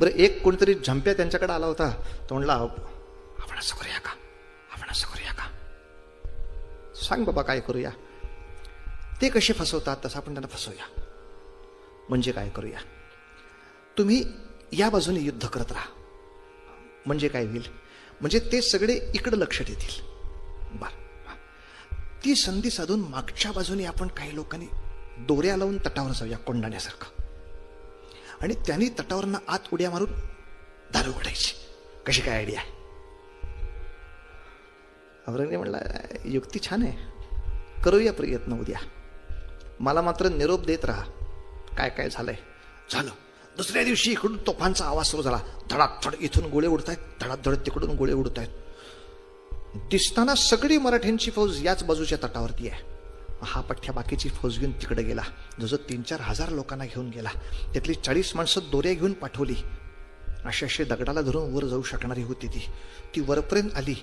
बरं, एक कोणीतरी झंप्या त्यांच्याकडे आला होता, तो म्हणला आपण असं करूया का, आपण असं करूया का, सांग बाबा काय करूया. ते कसे फसवतात तसं आपण त्यांना फसवूया. म्हणजे काय करूया, तुम्ही या बाजूने युद्ध करत राहा. म्हणजे काय होईल, म्हणजे ते सगळे इकडं लक्ष देतील. बर, ती संधी साधून मागच्या बाजूने आपण काही लोकांनी दोऱ्या लावून तटावर जाऊया कोंडाण्यासारखं, आणि त्यांनी तटावरनं आत उड्या मारून दार उघडायची. कशी काय आयडिया आहे? औरंगजेब म्हणला युक्ती छान आहे, करूया प्रयत्न उद्या, मला मात्र निरोप देत राहा काय काय झालंय. झालं. दुसऱ्या दिवशी इकडून तोफांचा आवाज सुरू झाला. धडाधड इथून गोळे उडतायत, धडाधड तिकडून गोळे उडतायत. दिसताना सगळी मराठ्यांची फौज याच बाजूच्या तटावरती आहे. हा पठ्ठ्या बाकीची फौज घेऊन तिकडे गेला. जवळजवळ 3-4 हजार लोकांना घेऊन गेला. त्यातली 40 माणसं दोऱ्या घेऊन पाठवली. अशी दगडाला धरून वर जाऊ शकणारी होती ती वरपर्यंत आली.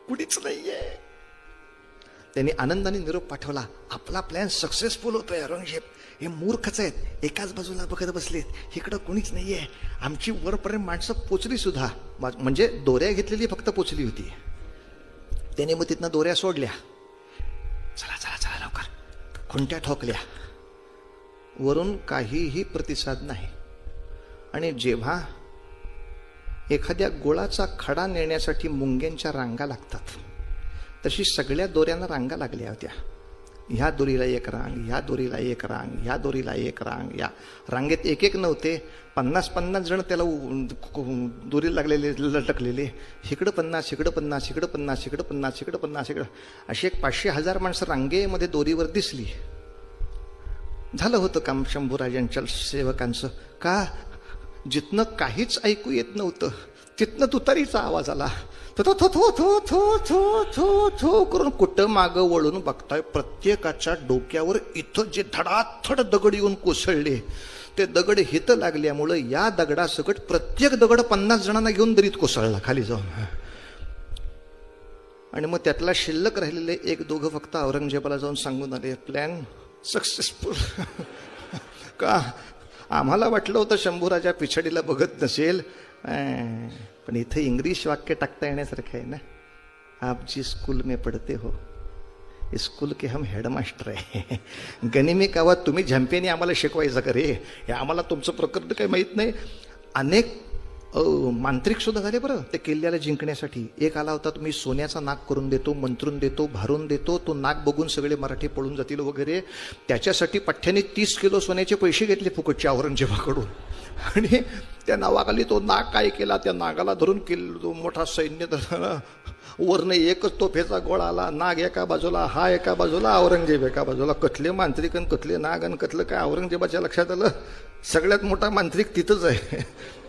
कुणीच नाहीये. त्यांनी आनंदाने निरोप पाठवला, आपला प्लॅन सक्सेसफुल होतोय औरंगजेब. हे मूर्खच आहेत, एकाच बाजूला बघत बसलेत, इकडं कोणीच नाहीये. आमची वरपर्यंत माणसं पोचली सुद्धा, म्हणजे दोऱ्या घेतलेली फक्त पोचली होती. त्याने मग तिथनं दोऱ्या सोडल्या. चला चला चला लवकर. खुंट्या ठोकल्या. वरून काहीही प्रतिसाद नाही. आणि जेव्हा एखाद्या गोळाचा खडा नेण्यासाठी मुंग्यांच्या रांगा लागतात, तशी सगळ्या दोऱ्यांना रांगा लागल्या होत्या. ह्या दोरीला एक रांग, ह्या दोरीला एक रांग, ह्या दोरीला एक रांग. या रांगेत एक एक नव्हते, 50-50 जण त्याला दोरीला लागलेले, लटकलेले. इकडं 50, इकडं 50, इकडं 50, इकडं 50, इकडं 50, इकडं अशी एक 500-1000 माणसं रांगेमध्ये दोरीवर दिसली. झालं होतं काम शंभूराजांच्या सेवकांचं. का? जिथनं काहीच ऐकू येत नव्हतं तिथनं तुतारीचा आवाज आला. थो थो थो थो थो थो थो थो करून कुठं मागं वळून बघताय, प्रत्येकाच्या डोक्यावर इथं जे धडाधड दगड येऊन कोसळले, ते दगड हितं लागल्यामुळं या दगडासकट प्रत्येक दगड 50 जणांना घेऊन दरीत कोसळला खाली जाऊन. आणि मग त्यातला शिल्लक राहिलेले 1-2 फक्त औरंगजेबाला जाऊन सांगून आले, प्लॅन सक्सेसफुल. का? आम्हाला वाटलं होतं शंभूराजा पिछडीला बघत नसेल, पण इथे इंग्लिश वाक्य टाकता येण्यासारखं आहे ना. आप जिस स्कूल में पढ़ते हो इस स्कूल के हम हेडमास्टर आहे. गनिमी कावा तुम्ही झंपेने आम्हाला शिकवायचं का रे? हे आम्हाला तुमचं प्रकरण काही माहीत नाही. अनेक मांत्रिक सुद्धा झाले बरं ते किल्ल्याला जिंकण्यासाठी. एक आला होता, तुम्ही सोन्याचा नाग करून देतो, मंत्रून देतो, भारून देतो, तो नाग बघून सगळे मराठी पळून जातील वगैरे. त्याच्यासाठी पठ्ठ्याने 30 किलो सोन्याचे पैसे घेतले फुकटच्या औरंगजेबाकडून. आणि त्या नावाखाली तो नाग काय केला, त्या नागाला धरून किल्ला मोठा सैन्य वरनं एकच तोफेचा गोळा आला. नाग एका बाजूला, हा एका बाजूला, औरंगजेब एका बाजूला. कथले मांत्रिक आणि कथले नाग आणि कथलं काय. औरंगजेबाच्या लक्षात आलं सगळ्यात मोठा मांत्रिक तिथंच आहे.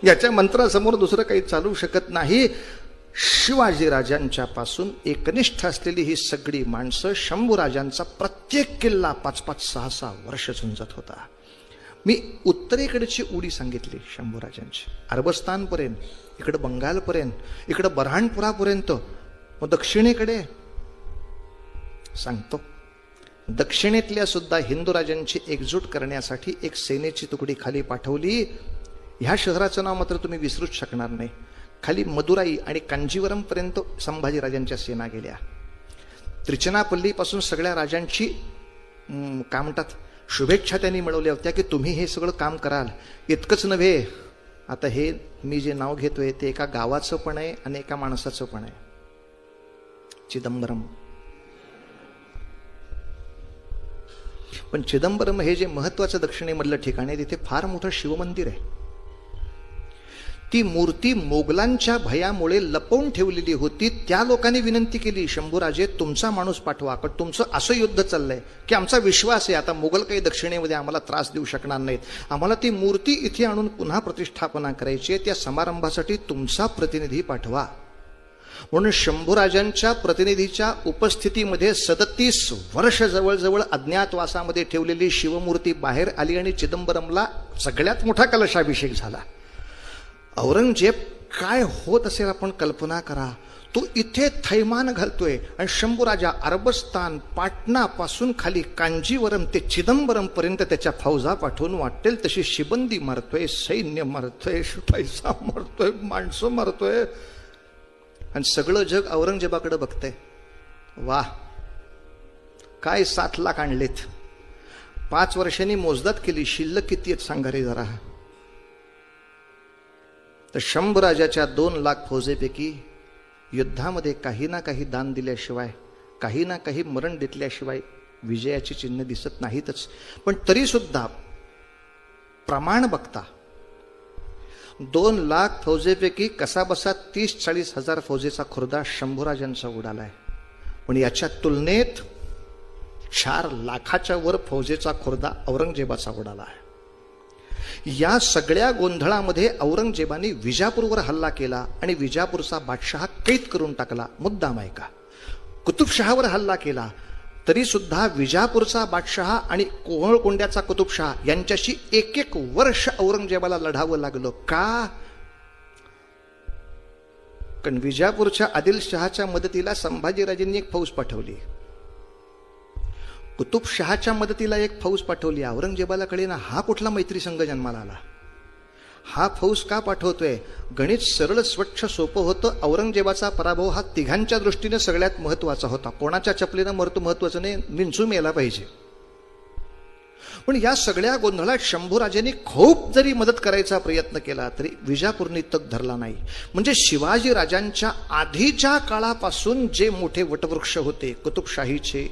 याच्या मंत्रासमोर दुसरं काही चालू शकत नाही. शिवाजीराजांच्या पासून एकनिष्ठ असलेली ही सगळी माणसं शंभूराजांचा प्रत्येक किल्ला 5-5, 6-6 वर्ष झुंजत होता. मी उत्तरेकडची उडी सांगितली शंभूराजांची, अरबस्तानपर्यंत, इकडं बंगालपर्यंत, इकडं बऱ्हाणपुरापर्यंत. मग दक्षिणेकडे सांगतो, दक्षिणेतल्या सुद्धा हिंदू राजांची एकजूट करण्यासाठी एक सेनेची तुकडी खाली पाठवली. ह्या शहराचं नाव मात्र तुम्ही विसरूच शकणार नाही. खाली मदुराई आणि कांजीवरम पर्यंत संभाजीराजांच्या सेना गेल्या. त्रिचनापल्लीपासून सगळ्या राजांची काय म्हणतात शुभेच्छा त्यांनी मिळवल्या होत्या की तुम्ही हे सगळं काम कराल. इतकंच नव्हे, आता हे मी जे नाव घेतोय ते एका गावाचं पण आहे आणि एका माणसाचं पण आहे, चिदंबरम. पण चिदंबरम हे जे महत्वाचं दक्षिणेमधलं ठिकाण आहे, तिथे फार मोठं शिवमंदिर आहे. ती मूर्ती मोगलांच्या भयामुळे लपवून ठेवलेली होती. त्या लोकांनी विनंती केली, शंभूराजे तुमचा माणूस पाठवा, पण तुमचं असं युद्ध चाललंय की आमचा विश्वास आहे आता मोगल काही दक्षिणेमध्ये आम्हाला त्रास देऊ शकणार नाहीत. आम्हाला ती मूर्ती इथे आणून पुन्हा प्रतिष्ठापना करायची आहे. त्या समारंभासाठी तुमचा प्रतिनिधी पाठवा. म्हणून शंभूराजांच्या प्रतिनिधीच्या उपस्थितीमध्ये 37 वर्ष जवळजवळ अज्ञातवासामध्ये ठेवलेली शिवमूर्ती बाहेर आली आणि चिदंबरमला सगळ्यात मोठा कलशाभिषेक झाला. औरंगजेब काय होत असेल आपण कल्पना करा. तो इथे थैमान घालतोय आणि शंभूराजा अरबस्तान पाटणापासून खाली कांजीवरम ते चिदंबरम पर्यंत त्याच्या फौजा पाठवून वाटेल तशी शिबंदी मारतोय, सैन्य मारतोय, पैसा मारतोय, माणसं मारतोय आणि सगळं जग औरंगजेबाकडे बघतंय. वा, काय 7 लाख आणलेत. 5 वर्षांनी मोजदात केली, शिल्लक किती आहेत सांगा रे जरा. तर शंभूराजाच्या 2 लाख फौजेपैकी युद्धामध्ये काही ना काही दान दिल्याशिवाय, काही ना काही मरण देतल्याशिवाय विजयाची चिन्ह दिसत नाहीतच. पण तरी सुद्धा प्रमाण बघता 2 लाख फौजेपैकी कसाबसा 30-40 हजार फौजेचा खुर्दा शंभूराजांचा उडालाय. पण याच्या तुलनेत 4 लाखाच्या वर फौजेचा खुर्दा औरंगजेबाचा उडाला आहे. या सगळ्या गोंधळामध्ये औरंगजेबाने विजापूरवर हल्ला केला आणि विजापूरचा बादशाह कैद करून टाकला. मुद्दाम आहे का? कुतुबशहावर हल्ला केला तरी सुद्धा विजापूरचा बादशाह आणि कोहळकोंड्याचा कुतुबशहा यांच्याशी 1-1 वर्ष औरंगजेबाला लढावं लागलं. का? कारण विजापूरच्या आदिलशहाच्या मदतीला संभाजीराजेंनी एक फौज पाठवली, कुतुबशहाच्या मदतीला एक फौज पाठवली. औरंगजेबाला कळेना हा कुठला मैत्री संघ जन्माला आला, हा फौज का पाठवतोय. गणित सरळ स्वच्छ सोपं होतं. औरंगजेबाचा पराभव हा तिघांच्या दृष्टीने सगळ्यात महत्वाचा होता. कोणाच्या चपलीनं मरतो महत्वाचं नाही, निंचू मेला पाहिजे. पण या सगळ्या गोंधळात शंभूराजांनी खूप जरी मदत करायचा प्रयत्न केला तरी विजापूरनी तग धरला नाही. म्हणजे शिवाजी राजांच्या आधीच्या काळापासून जे मोठे वटवृक्ष होते कुतुबशाहीचे,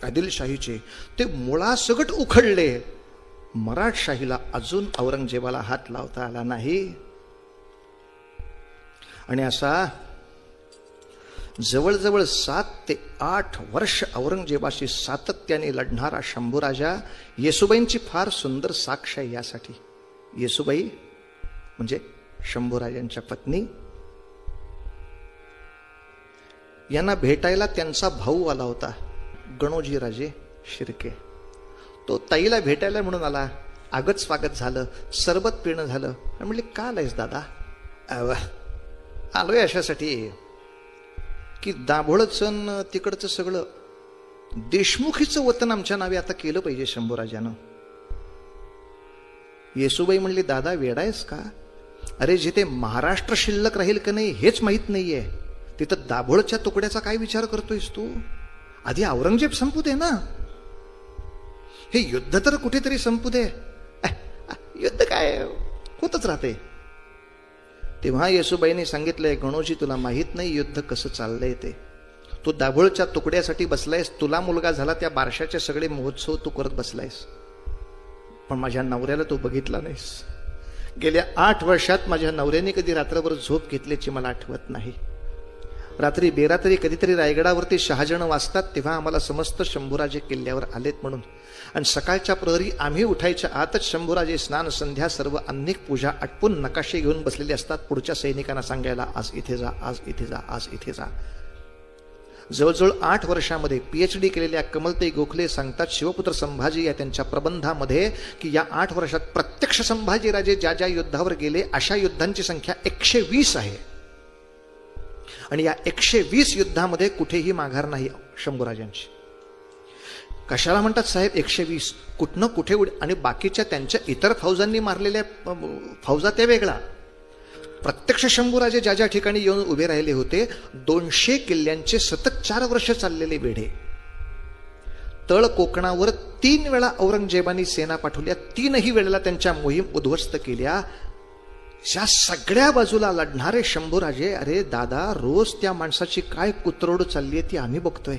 आदिलशाहीचे, ते मुळासकट उखडले. मराठशाहीला अजून औरंगजेबाला हात लावता आला नाही. आणि असा जवळजवळ 7 ते 8 वर्ष औरंगजेबाशी सातत्याने लढणारा शंभूराजा, येसुबाईंची फार सुंदर साक्ष आहे यासाठी. येसुबाई म्हणजे शंभूराजांच्या पत्नी, यांना भेटायला त्यांचा भाऊ आला होता गणोजीराजे शिर्के. तो ताईला भेटायला म्हणून आला. आगत स्वागत झालं, सरबत पिणं झालं. आणि म्हणले का आलायस दादा? आलोय अशासाठी की दाभोळचं तिकडचं सगळं देशमुखीचं वतन आमच्या नावे आता केलं पाहिजे शंभूराजानं. येसुबाई म्हणली दादा वेडायस का? अरे जिथे महाराष्ट्र शिल्लक राहील का नाही हेच माहीत नाहीये, तिथं दाभोळच्या तुकड्याचा काय विचार करतोयस तू? आधी औरंगजेब संपू दे ना, हे युद्ध तर कुठेतरी संपू दे. युद्ध काय होतच राहते. तेव्हा येसुबाईंनी सांगितलंय गणोजी तुला माहित नाही युद्ध कसं चाललंय ते. तू दाभोळच्या तुकड्यासाठी बसलायस, तुला मुलगा झाला त्या बारशाचे सगळे महोत्सव तू करत बसलायस, पण माझ्या नवऱ्याला तू बघितला नाहीस. गेल्या 8 वर्षात माझ्या नवऱ्याने कधी रात्रभर झोप घेतल्याची मला आठवत नाही. रात्री बेरात्री कधीतरी रायगडावरती 6 जण वाजतात तेव्हा आम्हाला समजतं शंभूराजे किल्ल्यावर आलेत म्हणून. आणि सकाळच्या प्रहरी आम्ही उठायच्या आतच शंभूराजे स्नान संध्या सर्व अनेक पूजा आटपून नकाशे घेऊन बसलेले असतात पुढच्या सैनिकांना सांगायला आज इथे जा, आज इथे जा, आज इथे जा. जवळजवळ 8 वर्षामध्ये PhD केलेल्या कमलताई गोखले सांगतात शिवपुत्र संभाजी या त्यांच्या प्रबंधामध्ये की या 8 वर्षात प्रत्यक्ष संभाजीराजे ज्या ज्या युद्धावर गेले अशा युद्धांची संख्या 120 आहे. आणि या 120 युद्धामध्ये कुठेही माघार नाही शंभूराजांची. कशाला म्हणतात साहेब 120? कुठनं कुठे आणि बाकीच्या त्यांच्या इतर फौजांनी मारलेल्या फौजा त्या वेगळा. प्रत्यक्ष शंभूराजे ज्या ज्या ठिकाणी येऊन उभे राहिले होते 200 किल्ल्यांचे सतत 4 वर्ष चाललेले बेढे. तळ कोकणावर 3 वेळा औरंगजेबानी सेना पाठवल्या, 3ही वेळेला त्यांच्या मोहीम उद्ध्वस्त केल्या. या सगळ्या बाजूला लढणारे शंभूराजे, अरे दादा रोज त्या माणसाची काय कुत्रोड चालली आहे ती आम्ही बघतोय.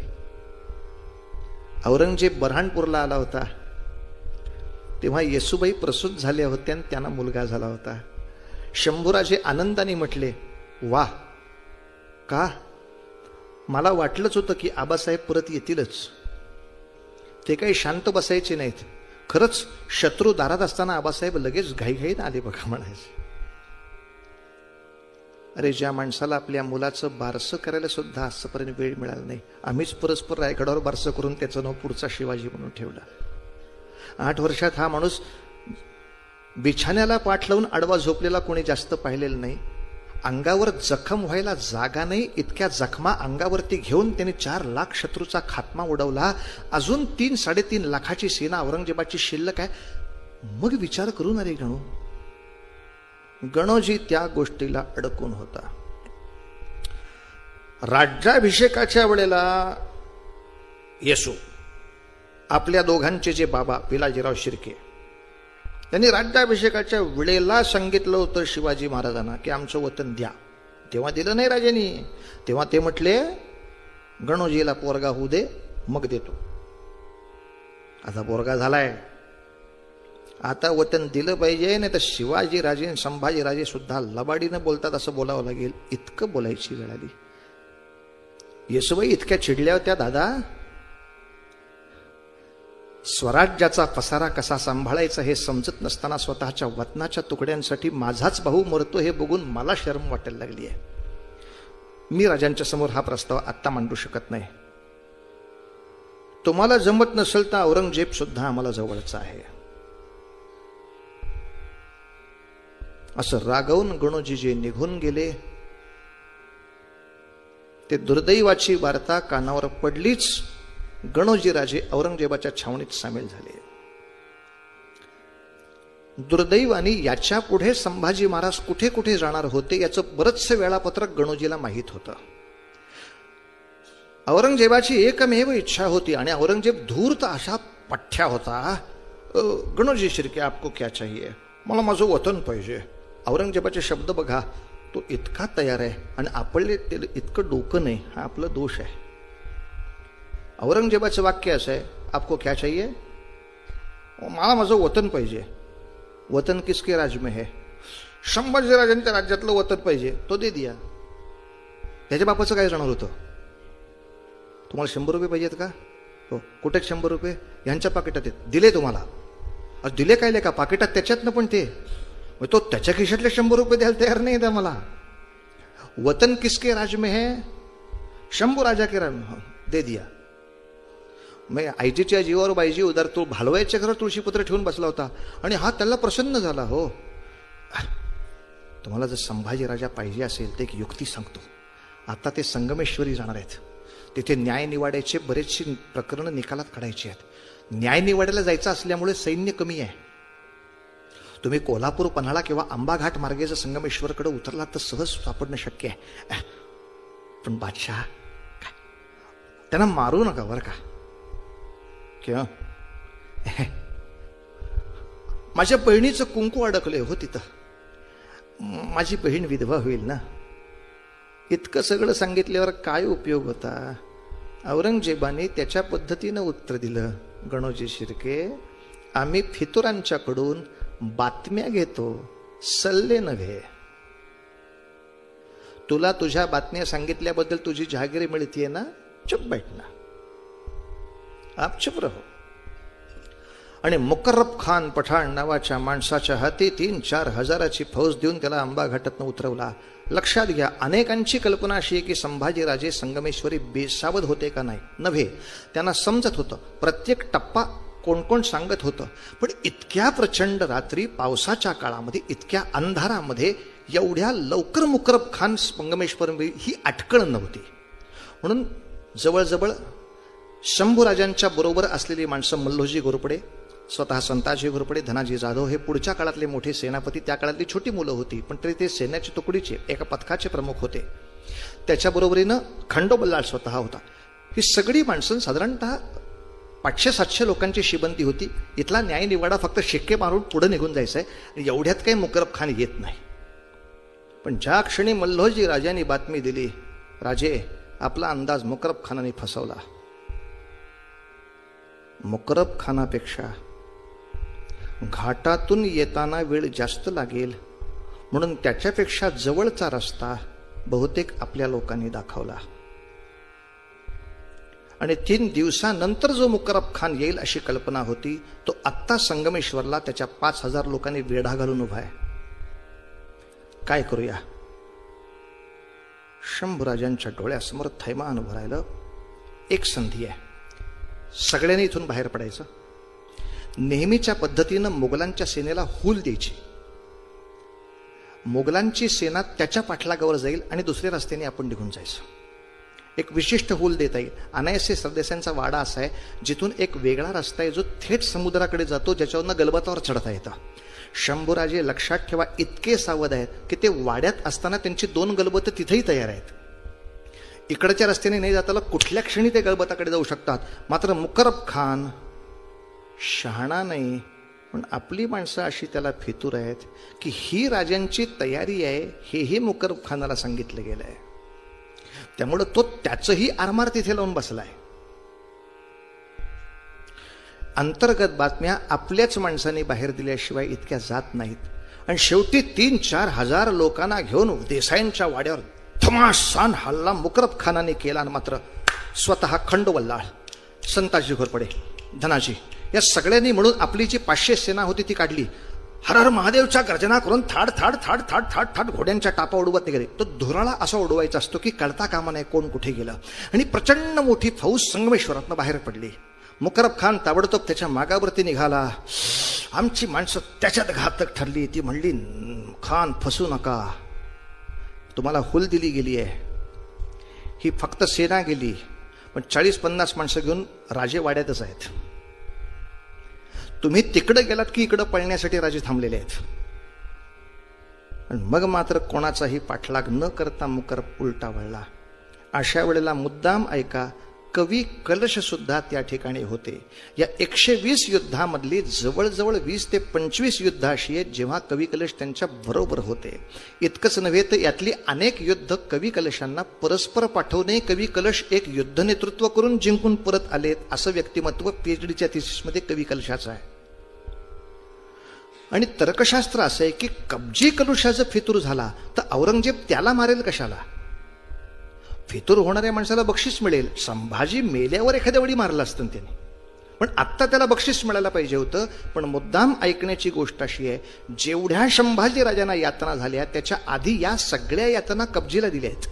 औरंगजेब बऱ्हाणपूरला आला होता तेव्हा येसुबाई प्रसूत झाल्या होत्या आणि त्यांना मुलगा झाला होता. शंभूराजे आनंदाने म्हटले वा, का? मला वाटलंच होतं की आबासाहेब परत येतीलच. ते काही शांत बसायचे नाहीत. खरंच शत्रू दारात असताना आबासाहेब लगेच घाईघाईत आले बघा म्हणायचे. अरे ज्या माणसाला आपल्या मुलाचं बारसं करायला सुद्धा आजपर्यंत वेळ मिळाला नाही, आम्हीच परस्पर रायगडावर बारसं करून त्याचं नाव पुढचा शिवाजी म्हणून ठेवलं. 8 वर्षात हा माणूस बिछाण्याला पाठ लावून आडवा झोपलेला कोणी जास्त पाहिलेलं नाही. अंगावर जखम व्हायला जागा नाही इतक्या जखमा अंगावरती घेऊन त्यांनी 4 लाख शत्रूचा खात्मा उडवला. अजून 3-3.5 लाखाची सेना औरंगजेबाची शिल्लक आहे. मग विचार करू ना रे गणू. गणोजी त्या गोष्टीला अडकून होता. राज्याभिषेकाच्या वेळेला येसू आपल्या दोघांचे जे बाबा पिलाजीराव शिर्के त्यांनी राज्याभिषेकाच्या वेळेला सांगितलं होतं शिवाजी महाराजांना की आमचं वतन द्या. तेव्हा दिलं नाही राजांनी. तेव्हा ते म्हटले गणोजीला पोरगा होऊ दे मग देतो. आता पोरगा झालाय, आता वतन दिलं पाहिजे. नाही तर शिवाजी राजे संभाजी राजे सुद्धा लबाडीनं बोलतात असं बोलावं लागेल. इतकं बोलायची वेळ आली. येसूबाई इतक्या चिडल्या होत्या दादा. स्वराज्याचा पसारा कसा सांभाळायचा हे समजत नसताना स्वतःच्या वतनाच्या तुकड्यांसाठी माझाच भाऊ मरतो हे बघून मला शरम वाटायला लागली आहे. मी राजांच्या समोर हा प्रस्ताव आत्ता मांडू शकत नाही. तुम्हाला जमत नसेल तर औरंगजेब सुद्धा आम्हाला जवळचा आहे. असं रागवून गणोजी जे निघून गेले ते दुर्दैवाची वार्ता कानावर पडलीच. गणोजी राजे औरंगजेबाच्या छावणीत सामील झाले. दुर्दैवाने याच्या पुढे संभाजी महाराज कुठे कुठे जाणार होते याचं बरचसे वेळापत्रक गणोजीला माहीत होतं. औरंगजेबाची एकमेव इच्छा होती आणि औरंगजेब धूर्त अशा पठ्ठ्या होता. गणोजी शिर्के आपको क्या चाहिए? मला माझं वतन पाहिजे. औरंगजेबाचे शब्द बघा. तो इतका तयार आहे आणि आपले इतकं डोकं नाही. हा आपला दोष आहे. औरंगजेबाचं वाक्य असं आहे आपको क्या चाहिए? मला माझं वतन पाहिजे. वतन किसके राज में है? संभाजीराजांच्या राज्यातलं वतन पाहिजे. तो दे दिया. त्याच्या बापाचं काय जाणार होतं? तुम्हाला 100 रुपये पाहिजेत का? हो. कुठे 100 रुपये? यांच्या पाकिटात आहेत. दिले तुम्हाला. दिले काय का पाकिटात त्याच्यातनं पण ते. तो त्याच्या खिशातले 100 रुपये द्यायला तयार नाही द्या मला. वतन किसके राज में है? शंभू राजा के राज में. दे दिया. मग आईजीच्या जीवावर बाईजी उदार तो भालवायच्या घरात तुळशीपत्र ठेवून बसला होता आणि हा त्याला प्रसन्न झाला. हो तुम्हाला जर संभाजी राजा पाहिजे असेल तर एक युक्ती सांगतो. आता ते संगमेश्वरी जाणार आहेत. तिथे न्याय निवाड्याचे बरेचसे प्रकरण निकालात काढायचे आहेत. न्याय निवाड्याला जायचं असल्यामुळे सैन्य कमी आहे. तुम्ही कोल्हापूर पन्हाळा किंवा आंबाघाट मार्गे जर संगमेश्वरकडे उतरलात तर सहज सापडणं शक्य आहे. पण बादशाह त्यांना मारू नका बरं का. क्या माझ्या बहिणीचं कुंकू अडकले हो तिथं. माझी बहीण विधवा होईल ना. इतकं सगळं सांगितल्यावर काय उपयोग होता? औरंगजेबाने त्याच्या पद्धतीनं उत्तर दिलं. गणोजी शिर्के आम्ही फितुरांच्याकडून बातम्या घेतो, सल्ले नव्हे. तुला तुझ्या बातम्या सांगितल्याबद्दल तुझी जहागिरी मिळतीये ना. चुप बैठना. आप चुप रहो. आणि मुकर्रब खान पठाण नावाच्या माणसाच्या हाती 3-4 हजाराची फौज देऊन त्याला आंबा घाटातनं उतरवला. लक्षात घ्या अनेकांची कल्पना अशी आहे की संभाजीराजे संगमेश्वरी बेसावध होते का नाही. नव्हे, त्यांना समजत होतं. प्रत्येक टप्पा कोण कोण सांगत होतं. पण इतक्या प्रचंड रात्री पावसाच्या काळामध्ये इतक्या अंधारामध्ये एवढ्या लवकर मुकर्रब खान संगमेश्वर ही अटकळ नव्हती. म्हणून जवळजवळ शंभूराजांच्या बरोबर असलेली माणसं मल्लोजी घोरपडे, स्वतः संताजी घोरपडे, धनाजी जाधव हे पुढच्या काळातले मोठे सेनापती. त्या काळातली छोटी मुलं होती पण तरी ते सैन्याची तुकडीचे एका पथकाचे प्रमुख होते. त्याच्याबरोबरीनं खंडोबल्लाळ स्वतः होता. ही सगळी माणसं साधारणतः 500-700 लोकांची शिबंदी होती. इथला न्याय निवाडा फक्त शिक्के मारून पुढे निघून जायचं आहे. एवढ्यात काही मुकर्रब खान येत नाही. पण ज्या क्षणी मल्लोजी राजांनी बातमी दिली, राजे आपला अंदाज मुकर्रब खानाने फसवला. मुकर्रब खानापेक्षा घाटातून येताना वेळ जास्त लागेल म्हणून त्याच्यापेक्षा जवळचा रस्ता बहुतेक आपल्या लोकांनी दाखवला. आणि 3 दिवसानंतर जो मुकर्रब खान येईल अशी कल्पना होती तो आत्ता संगमेश्वरला त्याच्या 5000 लोकांनी वेढा घालून उभा आहे. काय करूया? शंभूराजांच्या डोळ्यासमोर थैमान उभं राहिलं. एक संधी आहे. सगळ्यांनी इथून बाहेर पडायचं. नेहमीच्या पद्धतीनं मुघलांच्या सेनेला हूल द्यायची. मोगलांची सेना त्याच्या पाठलागावर जाईल आणि दुसऱ्या रस्त्याने आपण निघून जायचं. एक विशिष्ट होल देता येईल. अनायसे सरदेसांचा वाडा असा आहे जिथून एक वेगळा रस्ता आहे जो थेट समुद्राकडे जातो, ज्याच्यावरनं गलबतावर चढता येतं. शंभूराजे लक्षात ठेवा इतके सावध आहेत की ते वाड्यात असताना त्यांची 2 गलबतं तिथेही तयार आहेत. इकडच्या रस्त्याने नाही जाताना कुठल्या क्षणी ते गलबताकडे जाऊ शकतात. मात्र मुकरब खान शहाणा नाही, पण आपली माणसं अशी त्याला फितूर आहेत की ही राजांची तयारी आहे हेही मुकरब खानाला सांगितलं गेलं आहे. त्यामुळं तो त्याचंही आरमार तिथे लावून बसलाय. अंतर्गत बातम्या आपल्याच माणसांनी बाहेर दिल्याशिवाय इतक्या जात नाहीत. आणि शेवटी 3-4 हजार लोकांना घेऊन देसाईंच्या वाड्यावर धमासान हल्ला मुकरब खानाने केला. आणि मात्र स्वतः खंडोवल्लाळ, संताजी घोरपडे, धनाजी या सगळ्यांनी म्हणून आपली जी 500 सेना होती ती काढली. हर हर महादेवच्या गर्जना करून थाड थाड थाड थाड थाड थाड घोड्यांच्या टापा उडवत निघाले. तो धुराळा असा उडवायचा असतो की कळता कामा नाही कोण कुठे गेलं. आणि प्रचंड मोठी फौज संगमेश्वरातनं बाहेर पडली. मुकरब खान ताबडतोब त्याच्या मागावरती निघाला. आमची माणसं त्याच्यात घातक ठरली. ती म्हणली, खान फसू नका, तुम्हाला हुल दिली गेली आहे. ही फक्त सेना गेली, पण 40-50 माणसं घेऊन राजे वाड्यातच आहेत. तुम्ही तिकडे गेलात की इकडं पळण्यासाठी राजे थांबलेले आहेत. आणि मग मात्र कोणाचाही पाठलाग न करता मुकरब उलटा वळला. अशा वेळेला मुद्दाम ऐका, कवी कलश सुद्धा त्या ठिकाणी होते. या 120 युद्धामधली जवळजवळ 20 ते 25 युद्ध अशी आहेत जेव्हा कवी कलश त्यांच्या बरोबर होते. इतकंच नव्हे तर यातली अनेक युद्ध कवी कलशांना परस्पर पाठवणे, कवी कलश एक युद्ध नेतृत्व करून जिंकून परत आलेत असं व्यक्तिमत्व पीएचडीच्या थिसिसमध्ये कवी कलशाचं आहे. आणि तर्कशास्त्र असं आहे की कब्जी कलुशाचा फितूर झाला तर औरंगजेब त्याला मारेल कशाला? फितूर होणाऱ्या माणसाला बक्षीस मिळेल. संभाजी मेल्यावर एखाद्या वेळी मारलं असतं त्याने, पण आत्ता त्याला बक्षीस मिळायला पाहिजे होतं. पण मुद्दाम ऐकण्याची गोष्ट अशी आहे, जेवढ्या संभाजी राजांना यातना झाल्या त्याच्या आधी या सगळ्या यातना कब्जीला दिल्या आहेत.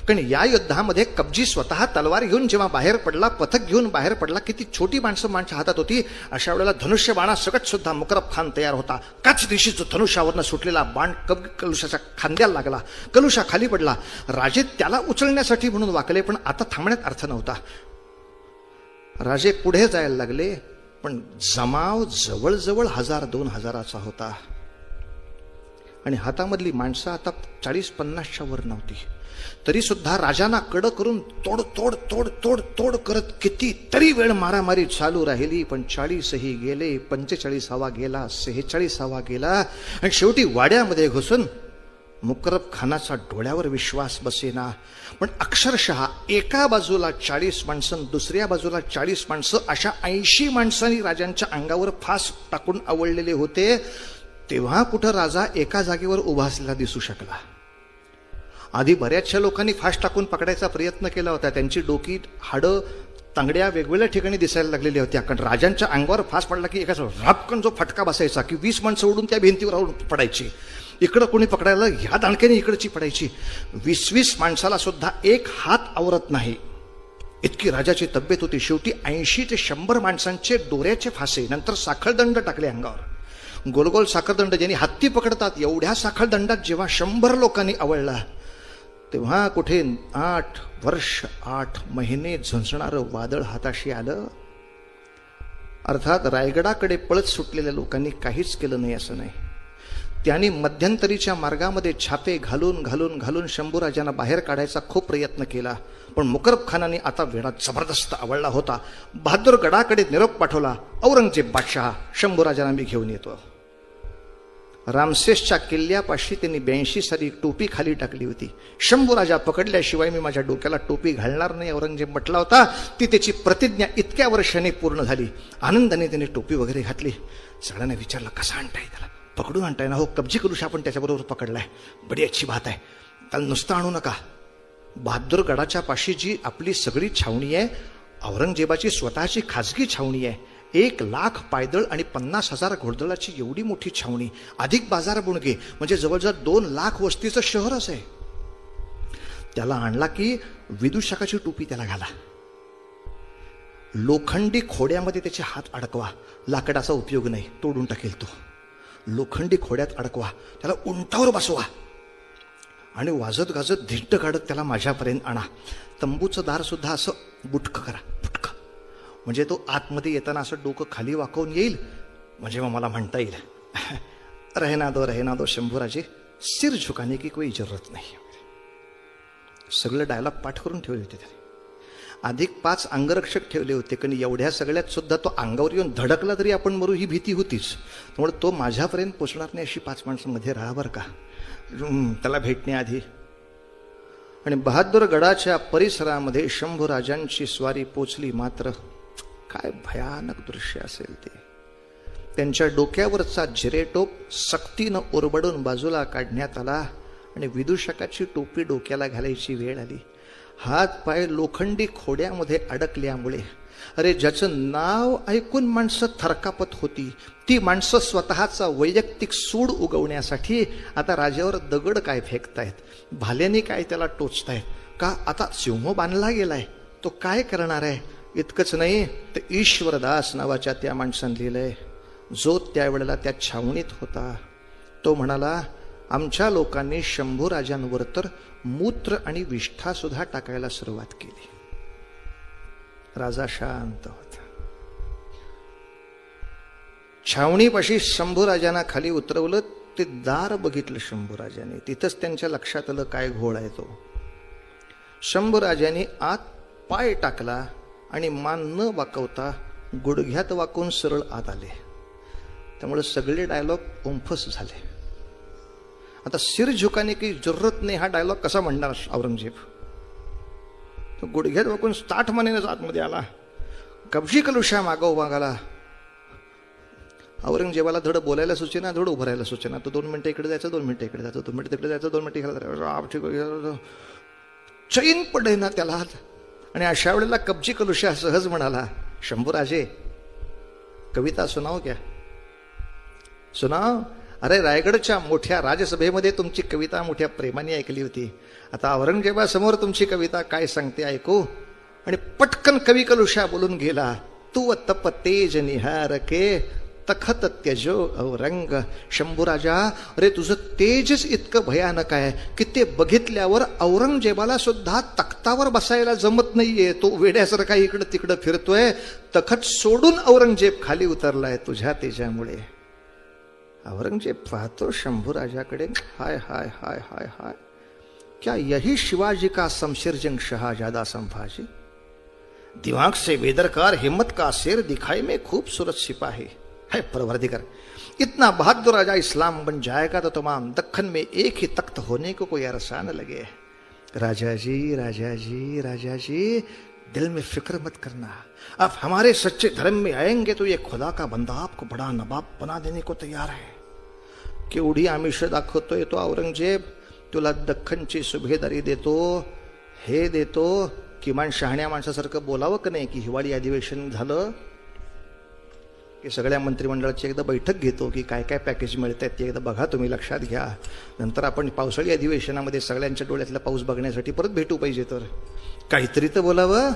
कारण या युद्धामध्ये कब्जी स्वतः तलवार घेऊन जेव्हा बाहेर पडला, पथक घेऊन बाहेर पडला, किती छोटी माणसं माणसं हातात होती. अशा वेळेला धनुष्यबाणा सकट सुद्धा मुकरब खान तयार होता. त्याच दिवशी जो धनुष्यावरनं सुटलेला बाण कलुशाच्या खांद्याला लागला, कलुशा खाली पडला. राजे त्याला उचलण्यासाठी म्हणून वाकले, पण आता थांबण्यात अर्थ नव्हता. राजे पुढे जायला लागले, पण जमाव जवळजवळ 1000-2000 होता. आणि हातामधली माणसं आता 40-50च्या वर नव्हती. तरी सुद्धा राजांना कड करून तोड तोड तोड तोड तोड करत किती तरी वेळ मारामारी चालू राहिली. पण 40ही गेले, 45 गेला, 46 गेला. आणि शेवटी वाड्यामध्ये घुसून मुकरब खानाचा डोळ्यावर विश्वास बसेना. पण अक्षरशः एका बाजूला 40 माणसं, दुसऱ्या बाजूला 40 माणसं, अशा 80 माणसांनी राजांच्या अंगावर फास टाकून आवळलेले होते. तेव्हा कुठं राजा एका जागेवर उभा असलेला दिसू शकला. आधी बऱ्याचशा लोकांनी फास टाकून पकडायचा प्रयत्न केला होता. त्यांची डोकी, हाडं, तांगड्या वेगवेगळ्या ठिकाणी दिसायला लागलेल्या होत्या. कारण राजांच्या अंगावर फास पडला की एकाच रापकन जो फटका बसायचा की 20 माणसं उडून त्या भिंतीवर पडायची. इकडं कोणी पकडायला ह्या दांडक्याने इकडची पडायची. 20 माणसाला सुद्धा एक हात आवरत नाही इतकी राजाची तब्येत होती. शेवटी 80 ते 100 माणसांचे दोऱ्याचे फासे, नंतर साखळदंड टाकले अंगावर. गोलगोल साखळदंड ज्यांनी हत्ती पकडतात, एवढ्या साखळदंडात जेव्हा 100 लोकांनी आवळला, तेव्हा कुठे 8 वर्ष 8 महिने झुंजणारं वादळ हाताशी आलं. अर्थात रायगडाकडे पळत सुटलेल्या लोकांनी काहीच केलं नाही असं नाही. त्यांनी मध्यंतरीच्या मार्गामध्ये छापे घालून घालून घालून शंभूराजांना बाहेर काढायचा खूप प्रयत्न केला. पण मुकरब खानाने आता वेळा जबरदस्त आवळला होता. बहादूरगडाकडे निरोप पाठवला, औरंगजेब बादशाह, शंभूराजांना मी घेऊन येतो. रामसेसच्या किल्ल्यापाशी त्यांनी 82 साली टोपी खाली टाकली होती. शंभूराजा पकडल्याशिवाय मी माझ्या डोक्याला टोपी घालणार नाही, औरंगजेब म्हटला होता. ती त्याची प्रतिज्ञा इतक्या वर्षांनी पूर्ण झाली. आनंदाने त्याने टोपी वगैरे घातली. सगळ्यांना विचारलं, कसा आणताय त्याला? पकडून आणताय ना? हो, कब्जी कलुशा आपण त्याच्याबरोबर पकडलाय, बडी अच्छी बात आहे, त्याला नुसतं आणू नका. बहादूरगडाच्या पाशी जी आपली सगळी छावणी आहे, औरंगजेबाची स्वतःची खाजगी छावणी आहे. 1,00,000 पायदळ आणि 50,000 घोडदळाची एवढी मोठी छावणी, अधिक बाजार बुणगे, म्हणजे जवळजवळ 2,00,000 वस्तीचं शहरच आहे. त्याला आणला की विदूषकाची टोपी त्याला घाला, लोखंडी खोड्यामध्ये त्याचे हात अडकवा, लाकडाचा उपयोग नाही, तोडून टाकेल तो. लोखंडी खोड्यात अडकवा, त्याला उंटावर बसवा आणि वाजत गाजत धिट्ट काढत त्याला माझ्यापर्यंत आणा. तंबूचं दार सुद्धा असं बुटकं करा, बुटकं, म्हणजे तो आतमध्ये येताना असं डोकं खाली वाकवून येईल, म्हणजे मग मला म्हणता येईल रहना दो शंभूराजे, सिर झुकाने की कोई जरूरत नाही. सगळं डायलॉग पाठ करून ठेवले होते त्याने. अधिक 5 अंगरक्षक ठेवले होते, कारण एवढ्या सगळ्यात सुद्धा तो अंगावर येऊन धडकला तरी आपण मरू ही भीती होतीच. त्यामुळे तो माझ्यापर्यंत पोचणार नाही अशी 5 माणसांमध्ये राहा बरं का त्याला भेटण्याआधी. आणि बहादूरगडाच्या परिसरामध्ये शंभूराजांची स्वारी पोचली. मात्र काय भयानक दृश्य असेल ते. त्यांच्या डोक्यावरचा जिरेटोप सक्तीनं ओरबडून बाजूला काढण्यात आला आणि विदूषकाची टोपी डोक्याला घालायची वेळ आली. हात पाय लोखंडी खोड्यामध्ये अडकल्यामुळे, अरे ज्याचं नाव ऐकून माणसं थरकापत होती, ती माणसं स्वतःचा वैयक्तिक सूड उगवण्यासाठी आता राजावर दगड काय फेकतायत, भाल्याने काय त्याला टोचतायत, का आता सिंह बांधला गेलाय, तो काय करणार आहे. इतकंच नाही तर ईश्वरदास नावाच्या त्या माणसाने लिहिलंय, जो त्यावेळेला त्या छावणीत होता. तो म्हणाला, आमच्या लोकांनी शंभूराजांवर तर मूत्र आणि विष्ठा सुद्धा टाकायला सुरुवात केली. राजा शांत होता. छावणीपाशी शंभूराजांना खाली उतरवलं. ते दार बघितलं शंभूराजांनी. तिथंच त्यांच्या लक्षात आलं काय घोळ आहे तो. शंभूराजांनी आत पाय टाकला आणि मान न वाकवता गुडघ्यात वाकून सरळ आत आले. त्यामुळे सगळे डायलॉग उंफस झाले. आता सिर झुकाने की जरूरत नाही हा डायलॉग कसा म्हणणार औरंगजेब. तो गुडघ्यात वाकून 60 मानेनंच आतमध्ये आला. कब्जी कलुशा मागव मागाला. औरंगजेबाला धड बोलायला सुचेना, धड उभं राहायला सुचेना. तो 2 मिनिटं इकडे जायचं, 2 मिनिटं इकडे जायचं, 2 मिनिटं तिकडे जायचं, 2 मिनिटं इकडे जायचं. चैन पडे ना त्याला. आणि अशा वेळेला कब्जी कलुशा सहज म्हणाला, शंभूराजे कविता सुनाव क्या, सुनाव. अरे रायगडच्या मोठ्या राजसभेमध्ये तुमची कविता मोठ्या प्रेमाने ऐकली होती. आता औरंगजेबासमोर तुमची कविता काय सांगते ऐकू. आणि पटकन कवी कलुशा बोलून गेला, तू तप तेज निहार के तखत त्यजो औरंग. शंभूराजा, अरे तुझं तेजच इतकं भयानक आहे की ते बघितल्यावर औरंगजेबाला सुद्धा तख्तावर बसायला जमत नाहीये. तो वेड्यासारखा इकडं तिकडं फिरतोय. तखत सोडून औरंगजेब खाली उतरलाय तुझ्या तेजामुळे. औरंगजेब पाहतो शंभूराजाकडे. हाय हाय हाय हाय हाय, क्या यही शिवाजी का शमशेरजंग शहाजादा संभाजी. दिमाग से बेदरकार, हिम्मत का शेर, दिखाई में खूबसूरत सिपाही. है परवरदिगार, इतना बहादुर राजा इस्लाम बन जाएगा तो तमाम दक्खन में एक ही तख्त होने को कोई अरसा न लगे. राजा जी राजा जी राजा जी, दिल में फिक्र मत करना. आप हमारे सच्चे धर्म में आएंगे तो ये खुदा का बंदा आपको बड़ा नवाब बना देने को तैयार है. केवढी आमिष दाखवतोय तो औरंगजेब. तुला दख्खनची सुभेदारी देतो, हे देतो. किमान शहाण्या माणसासारखं बोलावं का नाही की हिवाळी अधिवेशन झालं की सगळ्या मंत्रिमंडळाची एकदा बैठक घेतो की काय काय पॅकेज मिळत आहेत ते एकदा बघा, तुम्ही लक्षात घ्या. नंतर आपण पावसाळी अधिवेशनामध्ये सगळ्यांच्या डोळ्यातला पाऊस बघण्यासाठी परत भेटू पाहिजे. तर काहीतरी तर बोलावं.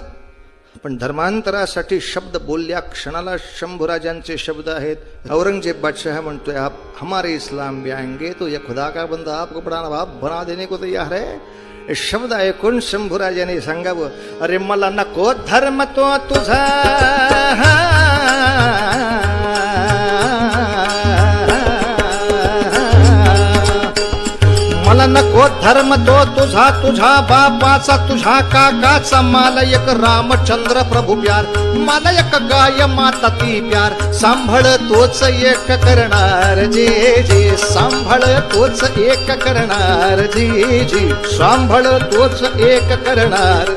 पण धर्मांतरासाठी शब्द बोलल्या क्षणाला शंभूराजांचे शब्द आहेत. औरंगजेब बादशाह म्हणतोय, आप हमारे इस्लाम भी आएंगे तो ये खुदा का बंदा आपको बड़ा नवाब बना देने को तैयार है. शब्द ऐकून शंभूराजाने सांगावं, अरे मला नको धर्म तो तुझा, मला नको धर्म तो तुझा, तुझा बापाचा तुझा काकाचा, मला एक रामचंद्र प्रभू प्यार, मला एक गाय माता ती प्यार. सांभाळ तोच एक करणार जी जी, सांभाळ तोच एक करणार जी जी, सांभाळ तोच एक करणार.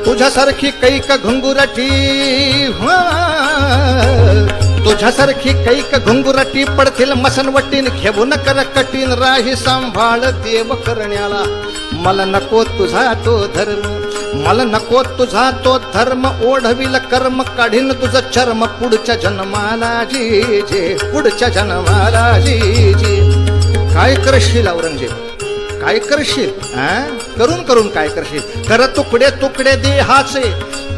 तुझ्यासारखी कैक घुंगुरटी, तुझ्यासारखी कैक घुंगुरटी पडतील मसनवटीन, घेऊन कर कठीण राही सांभाळ देव करण्याला. मला नको तुझा तो धर्म, मला नको तुझा तो धर्म, ओढविल कर्म काढीन तुझं चर्म पुढच्या जन्माला जी जी, पुढच्या जन्माला जी जी. काय करशील औरंगजेब, काय करशील, करून करून काय करशील. कर तुकडे तुकडे देहाचे,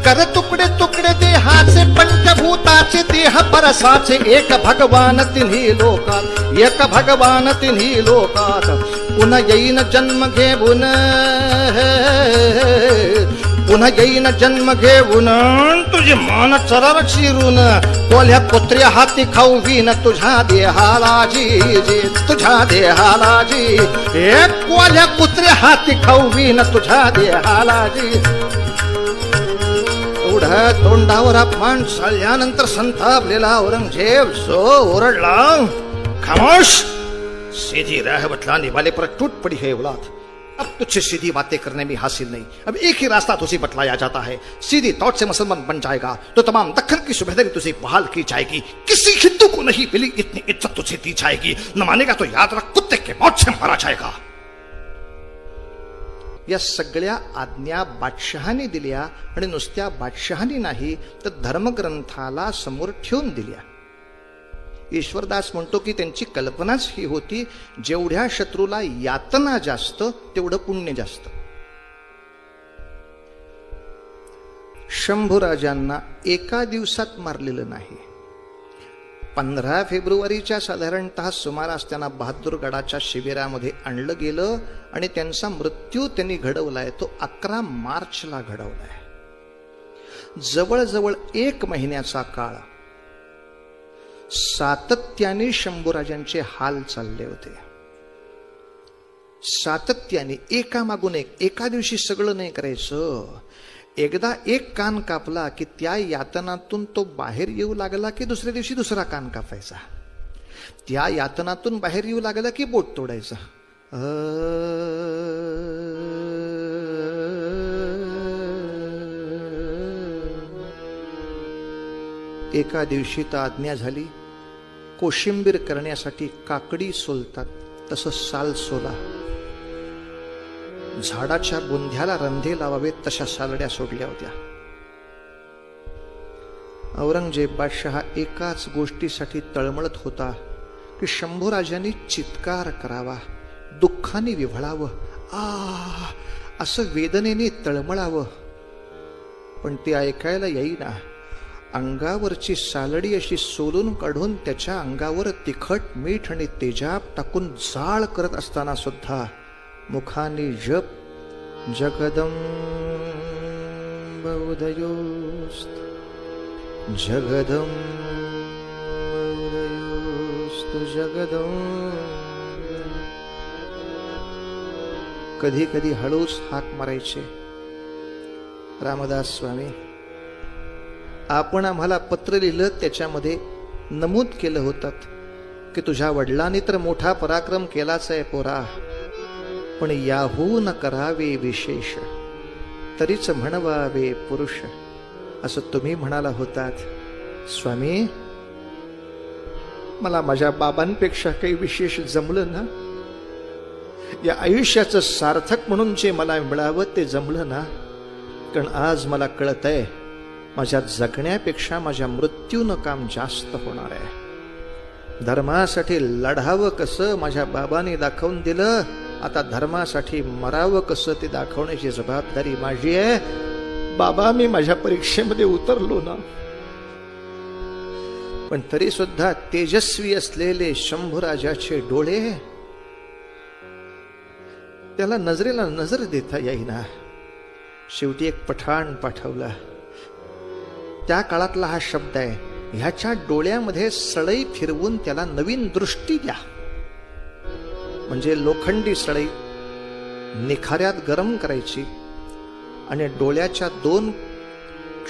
कर तुकडे तुकडे देहाचे, पंचभूता याचे देह परसाचे एक भगवान तिन्ही लोकात, एक भगवान तिन्ही लोकात. पुन्हा येईन जन्म घेऊन, पुन्हा येईन जन्म घेऊन तुझे मान चरर चिरून. कोल्ह्या कुत्र्या हाती खाऊवीन तुझ्या देहाला जी, तुझ्या देहाला जी. एक कोल्ह्या कुत्र्या हाती खाऊवीन तुझ्या देहाला जी. एवढ्या तोंडावर अपमान चालल्यानंतर संतापलेला औरंगजेब जो ओरडला, खामोश, सीधी राह बतला निभाले पर टूट पड़ी है औलाद. अब तुझसे सीधी बातें करने में हासिल नहीं. अब एक ही रास्ता तुझे बतलाया जाता है. सीधी तौर से मुसलमान बन जाएगा तो तमाम दक्खन की सुबेदारी तुझे बहाल की जाएगी. किसी हिंदू को नहीं मिली इतनी इज्जत तुझे दी जाएगी. न मानेगा तो याद रख, कुत्ते के मौत से मारा जाएगा. या सगळ्या आज्ञा बादशहाने दिल्या आणि नुसत्या बादशहाने नाही तर धर्मग्रंथाला समोर ठेवून दिल्या. ईश्वरदास म्हणतो की त्यांची कल्पनाच ही होती, जेवढ्या शत्रूला यातना जास्त तेवढं पुण्य जास्त. शंभूराजांना एका दिवसात मारलेलं नाही. 15 फेब्रुवारीच्या साधारणतः सुमारास त्यांना बहादूरगडाच्या शिबिरामध्ये आणलं गेलं आणि त्यांचा मृत्यू त्यांनी घडवलाय तो 11 मार्चला घडवलाय. जवळजवळ 1 महिन्याचा काळ सातत्याने शंभूराजांचे हाल चालले होते. सातत्याने एकामागून एक, एका दिवशी सगळं नाही करायचं. एकदा एक कान कापला की त्या यातनातून तो बाहेर येऊ लागला की दुसऱ्या दिवशी दुसरा कान कापायचा. त्या यातनातून बाहेर येऊ लागला की बोट तोडायचा. एका दिवशी तर आज्ञा झाली, कोशिंबीर करण्यासाठी काकडी सोलतात तसं साल सोला. झाडाच्या बुंध्याला रंधे लावावेत तशा सालड्या सोडल्या होत्या. औरंगजेब बादशहा एकाच गोष्टीसाठी तळमळत होता की शंभूराजांनी चित्कार करावा, दुःखाने विव्हळावं, असं वेदनेने तळमळावं. पण ते ऐकायला येईना. अंगावरची सालडी अशी सोलून काढून त्याच्या अंगावर तिखट मीठ आणि तेजाब टाकून जाळ करत असताना सुद्धा मुखाने जप जगदंब उदयोस्त, जगदंब उदयोस्त, जगदंब. कधी कधी हळूच हाक मारायचे. रामदास स्वामी, आपण आम्हाला पत्र लिहिलं त्याच्यामध्ये नमूद केलं होतं की तुझ्या वडिलांनी तर मोठा पराक्रम केलाच आहे पोरा, पण याहून करावे विशेष, तरीच म्हणवावे पुरुष, असं तुम्ही म्हणाला होतात. स्वामी, मला माझ्या बाबांपेक्षा काही विशेष जमलं ना. या आयुष्याचं सार्थक म्हणून जे मला मिळावं ते जमलं ना. कारण आज मला कळतंय माझ्या जगण्यापेक्षा माझ्या मृत्यूनं काम जास्त होणार आहे. धर्मासाठी लढावं कसं माझ्या बाबांनी दाखवून दिलं. आता धर्मासाठी मरावं कसं ते दाखवण्याची जबाबदारी माझी आहे. बाबा, मी माझ्या परीक्षेमध्ये उतरलो ना. पण तरी सुद्धा तेजस्वी असलेले शंभूराजाचे डोळे, त्याला नजरेला नजर देता येईना. शेवटी एक पठाण पाठवला. त्या काळातला हा शब्द आहे, ह्याच्या डोळ्यामध्ये सळई फिरवून त्याला नवीन दृष्टी द्या. म्हणजे लोखंडी सळई निखाऱ्यात गरम करायची आणि डोळ्याच्या 2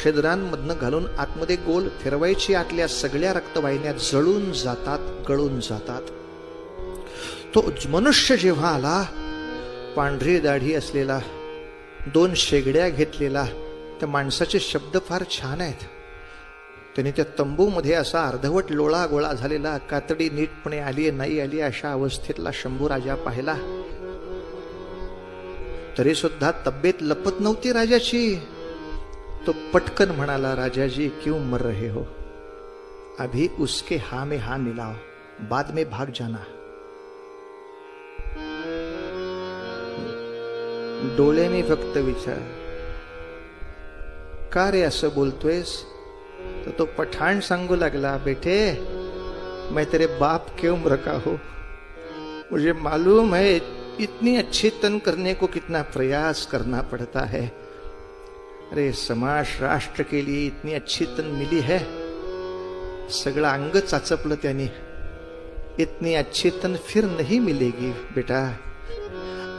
छिद्रांमधनं घालून आतमध्ये गोल फिरवायची. आतल्या सगळ्या रक्तवाहिन्या जळून जातात, गळून जातात. तो मनुष्य जेव्हा आला, पांढरी दाढी असलेला, 2 शेगड्या घेतलेला, त्या माणसाचे शब्द फार छान आहेत. त्याने त्या तंबूमध्ये असा अर्धवट लोळा गोळा झालेला, कातडी नीटपणे आली नाही आली अशा अवस्थेतला शंभूराजा पाहिला. तरी सुद्धा तब्येत लपत नव्हती राजाची. तो पटकन म्हणाला, राजाजी क्यों मर रहे हो, अभी उसके हाँ में हाँ मिलाओ, बाद में भाग जाना. डोळ्याने फक्त विचार, का रे असं बोलतोयस. तर तो पठाण सांगू लागला, बेटे मैं तेरे बाप के उम्र का हूं, मुझे मालूम है इतनी अच्छी तन करने को कितना प्रयास करना पड़ता है। अरे समाज राष्ट्र के लिए इतनी अच्छी तन मिली है, सगळं अंग चाचपलं त्याने। इतनी अच्छी तन फिर नहीं मिलेगी बेटा,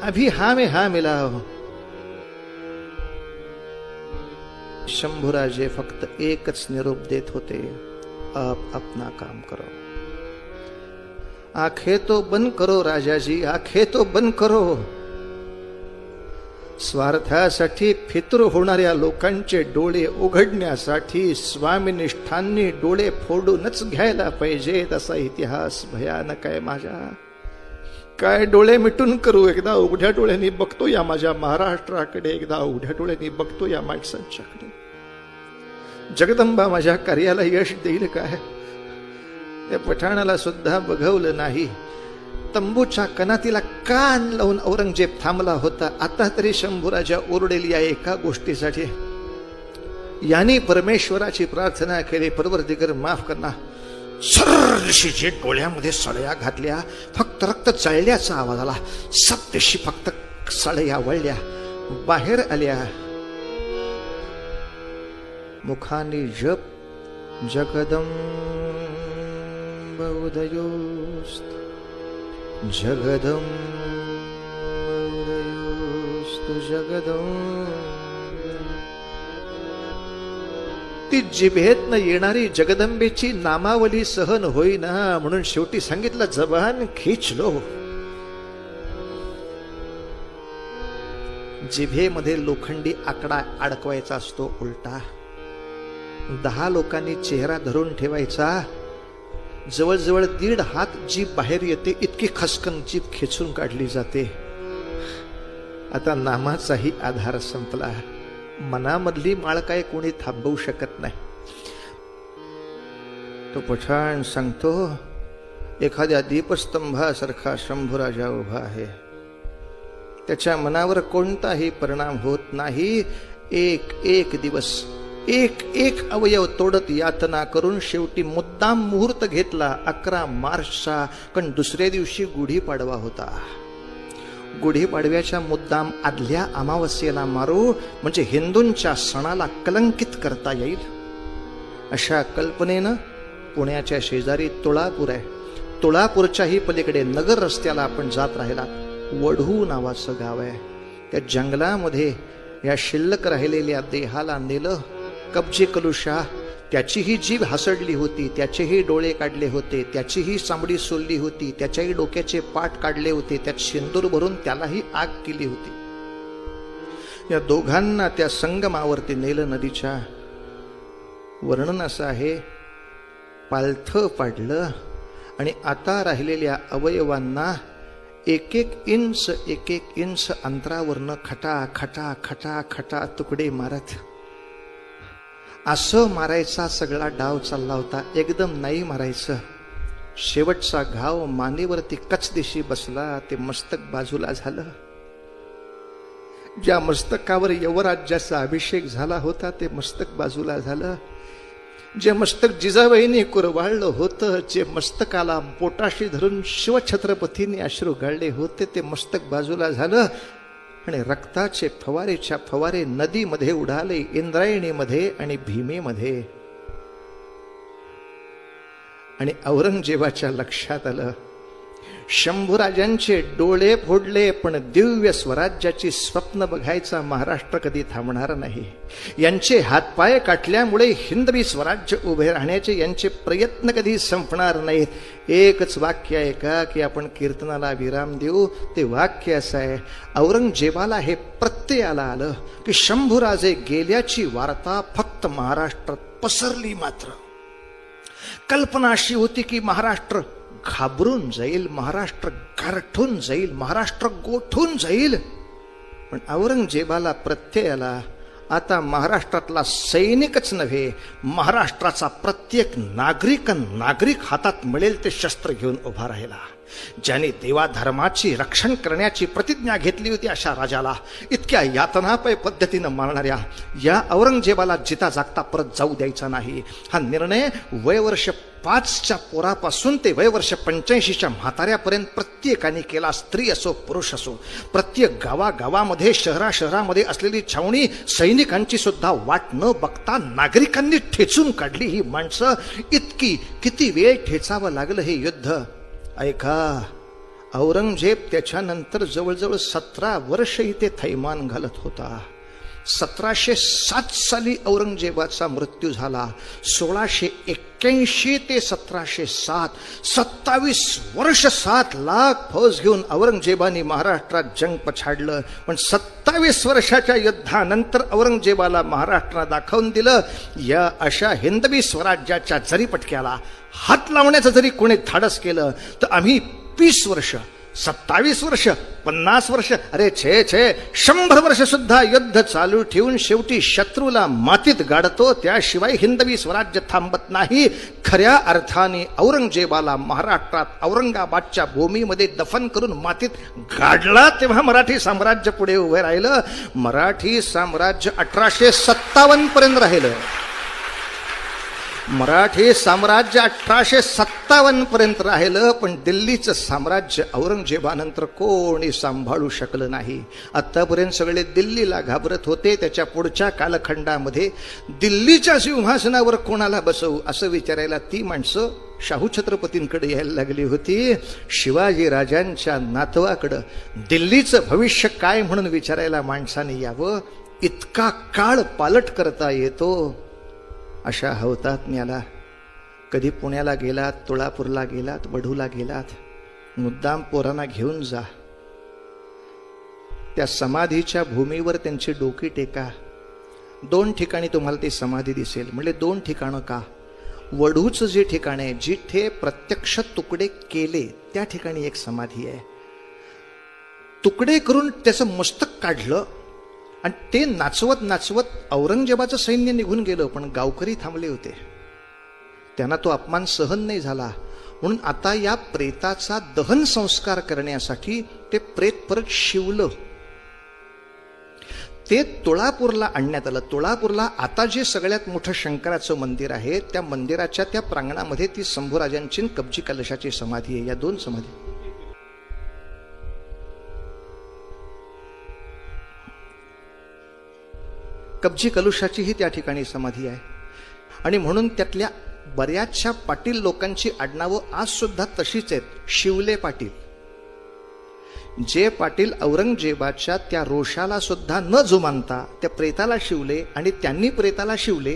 अभी हाँ में हाँ मिलाओ। शंभूराजे फक्त एकच निरोप देत होते, आप अपना काम करो। आंखें तो बंद करो राजाजी, आंखें तो बंद करो। स्वार्थासाठी फितूर होणाऱ्या लोकांचे डोळे उघडण्यासाठी स्वामिनिष्ठांनी डोळे फोडूनच घ्यायला पाहिजेत, असा इतिहास भयानक आहे माझा। काय डोळे मिटून करू, एकदा उघड्या डोळ्यांनी बघतो या माझ्या महाराष्ट्राकडे, एकदा उघड्या डोळ्यांनी बघतो या माणसांच्याकडे। जगदंबा माझ्या कार्याला यश देईल काय? त्या पठाणाला सुद्धा बघवलं नाही। तंबूच्या कनातीला कान लावून औरंगजेब थांबला होता। आता तरी शंभूराजा ओरडेल या एका गोष्टीसाठी। याने परमेश्वराची प्रार्थना केली, परवरदिगर माफ करना। सर्वदिशीचे डोळ्यामध्ये सळया घातल्या, फक्त रक्त जळल्याचा आवाज आला। सब दिशी फक्त सळया वळल्या, बाहेर आल्या। मुखाने जप जगदंब उदयोस्तु जगदंब उदयोस्तु जगदंब। ती जिभेतनं येणारी जगदंबेची नामावली सहन होईना, म्हणून शेवटी सांगितलं जबान खींच लो। जिभेमध्ये लोखंडी आकडा अडकवायचा असतो उलटा। 10 लोकांनी चेहरा धरून ठेवायचा, जवळजवळ 1.5 हात जीभ बाहेर येते, इतकी खसकन जीभ खेचून काढली जाते। आता नामाचाही आधार संपला, मनामधली माळ काय कोणी थांबवू शकत नाही। तो पठाण सांगतो, एखाद्या दीपस्तंभासारखा शंभूराजा उभा आहे, त्याच्या मनावर कोणताही परिणाम होत नाही। एक दिवस एक अवयव तोडत यातना करून शेवटी मुद्दाम मुहूर्त घेतला 11 मार्चचा, कारण दुसऱ्या दिवशी गुढीपाडवा होता। गुढीपाडव्याच्या मुद्दाम आदल्या अमावस्येला मारू, म्हणजे हिंदूंच्या सणाला कलंकित करता येईल। अशा कल्पनेनं पुण्याच्या शेजारी तुळापूर आहे, तुळापूरच्याही पलीकडे नगर रस्त्याला आपण जात राहिला, वढू नावाचं गाव आहे। त्या जंगलामध्ये या शिल्लक राहिलेल्या देहाला नेलं, कब्जे कलुषा, त्याचीही जीभ हसडली होती, त्याचेही डोळे काढले होते, त्याचीही चामडी सोलली होती, त्याच्याही डोक्याचे पाठ काढले होते, त्यात शेंदूर भरून त्यालाही आग केली होती। या दोघांना त्या संगमावरती नेलं नदीच्या। वर्णन असं आहे, पालथं पाडलं आणि आता राहिलेल्या अवयवांना एक इंच अंतरावरनं खटा खटा खटा खटा तुकडे मारत, असं मारायचा सगळा डाव चालला होता। एकदम नाही मारायचं। शेवटचा घाव मानेवरती कचदिशी बसला, ते मस्तक बाजूला झालं। ज्या मस्तकावर यवराज्याचा अभिषेक झाला होता ते मस्तक बाजूला झालं। जे मस्तक जिजाबाईंनी कुरवाळलं होतं, जे मस्तकाला पोटाशी धरून शिवछत्रपतींनी अश्रू गाळले होते, ते मस्तक बाजूला झालं आणि रक्ताचे फवारेच्या फवारे नदीमध्ये उडाले, इंद्रायणीमध्ये आणि भीमेमध्ये। आणि औरंगजेबाच्या लक्षात आलं, शंभूराजांचे डोळे फोडले, पण दिव्य स्वराज्याची स्वप्न बघायचा महाराष्ट्र कधी थांबणार नाही। यांचे हातपाय काटल्यामुळे हिंदवी स्वराज्य उभे राहण्याचे यांचे प्रयत्न कधी संपणार नाहीत। एकच वाक्य आहे का की आपण कीर्तनाला विराम देऊ, ते वाक्य असं आहे, औरंगजेबाला हे प्रत्ययाला आलं की शंभूराजे गेल्याची वार्ता फक्त महाराष्ट्रात पसरली। मात्र कल्पना अशी होती की महाराष्ट्र घाबरून जाईल, महाराष्ट्र गारठून जाईल, महाराष्ट्र गोठून जाईल। पण औरंगजेबाला प्रत्यय आला, आता महाराष्ट्रातला सैनिकच नव्हे, महाराष्ट्राचा प्रत्येक नागरिक हातात मिळेल ते शस्त्र घेऊन उभा राहिला. ज्याने देवाधर्माची रक्षण करण्याची प्रतिज्ञा घेतली होती अशा राजाला इतक्या यातनापाय पद्धतीनं मारणाऱ्या या औरंगजेबाला जिता जागता परत जाऊ द्यायचा नाही. हा निर्णय वयवर्ष 5च्या पोरापासून ते वयवर्ष 85च्या म्हाताऱ्यापर्यंत प्रत्येकाने केला. स्त्री असो पुरुष असो, प्रत्येक गावागावामध्ये शहरामध्ये असलेली छावणी सैनिकांची सुद्धा वाट न बघता नागरिकांनी ठेचून काढली. ही माणसं किती वेळ ठेचावं लागलं हे युद्ध. ऐका, औरंगजेब त्याच्यानंतर जवळजवळ 17 वर्ष इथे थैमान घालत होता. 1707 साली औरंगजेबाचा मृत्यू झाला. 1681 ते 1707 27 वर्ष 7 लाख फौज घेऊन औरंगजेबाने महाराष्ट्रात जंग पछाडलं. पण 27 वर्षाच्या युद्धानंतर औरंगजेबाला महाराष्ट्राला दाखवून दिलं, या अशा हिंदवी स्वराज्याच्या जरीपटक्याला हात लावण्याचं जरी कोणी धाडस केलं तर आम्ही 20 वर्ष 27 वर्ष 50 वर्ष अरे 100 वर्ष सुद्धा युद्ध चालू ठेवून शेवटी शत्रूला मातीत गाडतो. त्याशिवाय हिंदवी स्वराज्य थांबत नाही. खऱ्या अर्थाने औरंगजेबाला महाराष्ट्रात औरंगाबादच्या भूमीमध्ये दफन करून मातीत गाडला तेव्हा मराठी साम्राज्य पुढे उभे राहिलं. मराठी साम्राज्य 1857 पर्यंत राहिलं. मराठी साम्राज्य 1857 पर्यंत राहिलं. पण दिल्लीचं साम्राज्य औरंगजेबानंतर कोणी सांभाळू शकलं नाही. आतापर्यंत सगळे दिल्लीला घाबरत होते. त्याच्या पुढच्या कालखंडामध्ये दिल्लीच्या सिंहासनावर कोणाला बसवू असं विचारायला ती माणसं शाहू छत्रपतींकडे यायला लागली होती. शिवाजी राजांच्या नातवाकडं दिल्लीचं भविष्य काय म्हणून विचारायला माणसाने यावं. इतका काळ पालट करता येतो अशा हौतात्म्याला कधी पुण्याला गेलात, तुळापूरला गेलात, वढूला गेलात, मुद्दाम पोरांना घेऊन जा. त्या समाधीच्या भूमीवर त्यांची डोकी टेका. 2 ठिकाणी तुम्हाला ती समाधी दिसेल. म्हणजे 2 ठिकाणं का? वढूचं जे ठिकाण आहे जिथे प्रत्यक्ष तुकडे केले त्या ठिकाणी एक समाधी आहे. तुकडे करून त्याचं मस्तक काढलं आणि ते नाचवत औरंगजेबाचं सैन्य निघून गेलं. पण गावकरी थांबले होते. त्यांना तो अपमान सहन नाही झाला. म्हणून आता या प्रेताचा दहन संस्कार करण्यासाठी ते प्रेत परत शिवलं. ते तुळापूरला आणण्यात आलं. तुळापूरला आता जे सगळ्यात मोठं शंकराचं मंदिर आहे त्या मंदिराच्या त्या प्रांगणामध्ये ती शंभूराजांची कब्जी कलशाची समाधी आहे. या 2 समाधी कब्जी कलुशाचीही त्या ठिकाणी समाधी आहे. आणि म्हणून त्यातल्या बऱ्याचशा पाटील लोकांची आडनावं आज सुद्धा तशीच आहेत. शिवले पाटील. जे पाटील औरंगजेबाच्या त्या रोषाला सुद्धा न जुमानता त्या प्रेताला शिवले आणि त्यांनी प्रेताला शिवले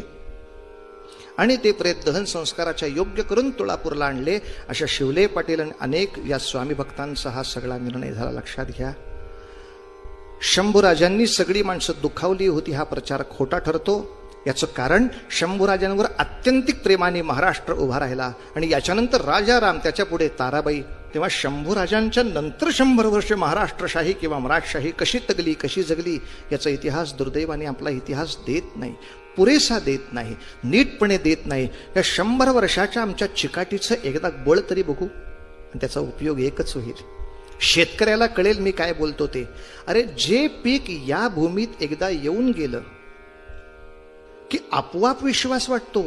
आणि ते प्रेत दहन संस्काराच्या योग्य करून तुळापूरला आणले. अशा शिवले पाटील आणि अनेक या स्वामी भक्तांचा हा सगळा निर्णय झाला. लक्षात घ्या, शंभूराजांनी सगळी माणसं दुखावली होती हा प्रचार खोटा ठरतो. याचं कारण शंभूराजांवर अत्यंतिक प्रेमाने महाराष्ट्र उभा राहिला. आणि याच्यानंतर राजाराम, त्याच्या पुढे ताराबाई. तेव्हा शंभूराजांच्या नंतर 100 वर्ष महाराष्ट्रशाही किंवा मराठशाही कशी तगली, कशी जगली याचा इतिहास दुर्दैवाने आपला इतिहास देत नाही, पुरेसा देत नाही, नीटपणे देत नाही. या 100 वर्षाच्या आमच्या चिकाटीचं एकदा बळ तरी बघू आणि त्याचा उपयोग एकच होईल. शेतकऱ्याला कळेल मी काय बोलतो ते. अरे जे पीक या भूमीत एकदा येऊन गेलं की आपोआप विश्वास वाटतो.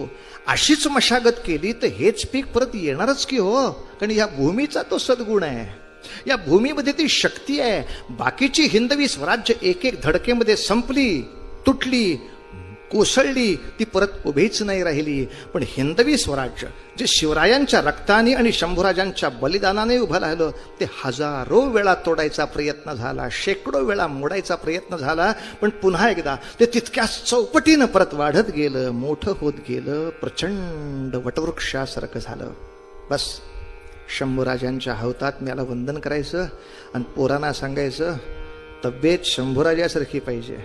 अशीच मशागत केली तर हेच पीक परत येणारच की हो. कारण या भूमीचा तो सद्गुण आहे. या भूमीमध्ये ती शक्ती आहे. बाकीची हिंदवी स्वराज्य एक धडकेमध्ये संपली, तुटली, कोसळली, ती परत उभीच नाही राहिली. पण हिंदवी स्वराज्य जे शिवरायांच्या रक्ताने आणि शंभूराजांच्या बलिदानाने उभं राहिलं ते हजारो वेळा तोडायचा प्रयत्न झाला, शेकडो वेळा मोडायचा प्रयत्न झाला. पण पुन्हा एकदा ते तितक्याच चौपटीनं परत वाढत गेलं, मोठं होत गेलं, प्रचंड वटवृक्षासारखं झालं. बस शंभूराजांच्या हौतात्म्याला वंदन करायचं आणि पोरांना सांगायचं तब्येत शंभूराजासारखी पाहिजे,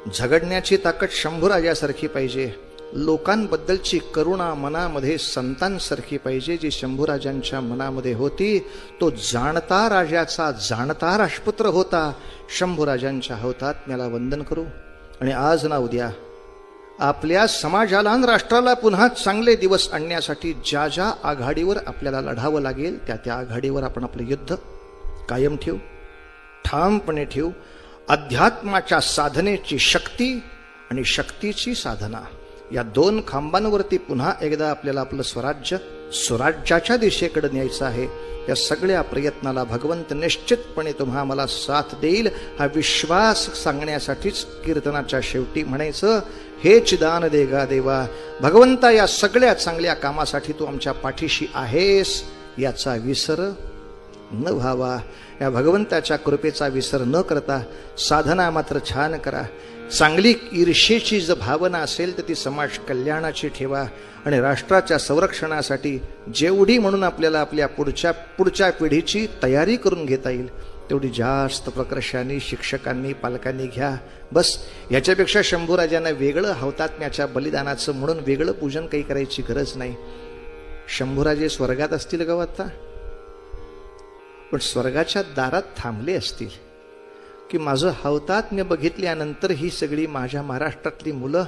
झगडण्याची ताकद शंभूराजासारखी पाहिजे, लोकांबद्दलची करुणा मनामध्ये संतांसारखी पाहिजे जी शंभूराजांच्या मनामध्ये होती. तो जाणता राजाचा जाणता राजपुत्र होता. शंभूराजांच्या हौतात्म्याला वंदन करू. आणि आज ना उद्या आपल्या समाजाला आणि राष्ट्राला पुन्हा चांगले दिवस आणण्यासाठी ज्या ज्या आघाडीवर आपल्याला लढावं लागेल त्या त्या आघाडीवर आपण आपलं युद्ध कायम ठेवू, ठामपणे ठेवू. अध्यात्माच्या साधनेची शक्ती आणि शक्तीची साधना या दोन खांबांवरती पुन्हा एकदा आपल्याला आपलं स्वराज्य स्वराज्याच्या दिशेकडे न्यायचं आहे. या सगळ्या प्रयत्नाला भगवंत निश्चितपणे तुम्हा मला साथ देईल हा विश्वास सांगण्यासाठीच कीर्तनाच्या शेवटी म्हणायचं, हे चिदान देगा देवा, भगवंता या सगळ्या चांगल्या कामासाठी तू आमच्या पाठीशी आहेस याचा विसर न व्हावा. या भगवंताच्या कृपेचा विसर न करता साधना मात्र छान करा. चांगली ईर्षेची जर भावना असेल तर ती समाज कल्याणाची ठेवा आणि राष्ट्राच्या संरक्षणासाठी जेवढी म्हणून आपल्याला आपल्या पुढच्या पिढीची तयारी करून घेता येईल तेवढी जास्त प्रकर्षाने शिक्षकांनी पालकांनी घ्या. बस याच्यापेक्षा शंभूराजांना वेगळं हौतात्म्याच्या बलिदानाचं म्हणून वेगळं पूजन काही करायची गरज नाही. शंभूराजे स्वर्गात असतील का आता, पण स्वर्गाच्या दारात थांबले असतील की माझं हौतात्म्य बघितल्यानंतर ही सगळी माझ्या महाराष्ट्रातली मुलं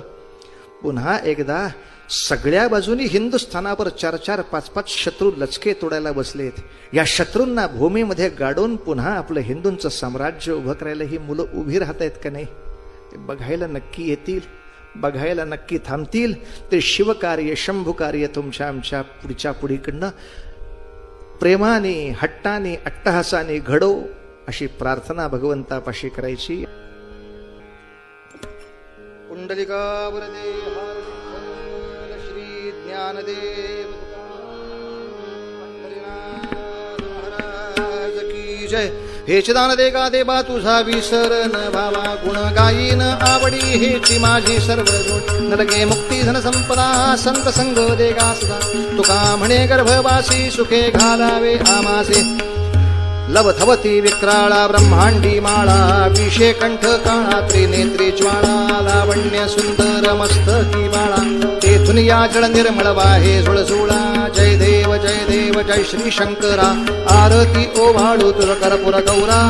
पुन्हा एकदा सगळ्या बाजूनी हिंदुस्थानावर 4-4, 5-5 शत्रू लचके तोडायला बसलेत. या शत्रूंना भूमीमध्ये गाडून पुन्हा आपलं हिंदूंचं साम्राज्य उभं करायला ही मुलं उभी राहत आहेत का नाही, ते बघायला नक्की येतील, बघायला नक्की थांबतील. ते शिवकार्य शंभूकार्य तुमच्या आमच्या पुढच्या पिढीकडनं प्रेमाने हट्टाने अट्टहासाने घडो अशी प्रार्थना भगवंतापाशी करायची. पुंडलिका वरदे श्री ज्ञानदेव महाराज की जय. हे चिदान देगा देवा तुझा विसर न भावा, गुण गायीन आवडी हेची माझी सर्व गुण. नरके मुक्ती धन संपदा संत संग देगा सदा, तुका म्हणे गर्भवासी सुखे घालावे आमासे. लवथवती विक्राळा ब्रह्मांडी माळा, विषे कंठ काळा त्रिनेत्री ज्वाळा. लावण्य सुंदर मस्तकी बाळा, तेथून या जळ निर्मळ वाहे झुळझुळा. जय देव जय श्री शंकरा, आरती ओवाळू तुझ कर्पूर गौरा.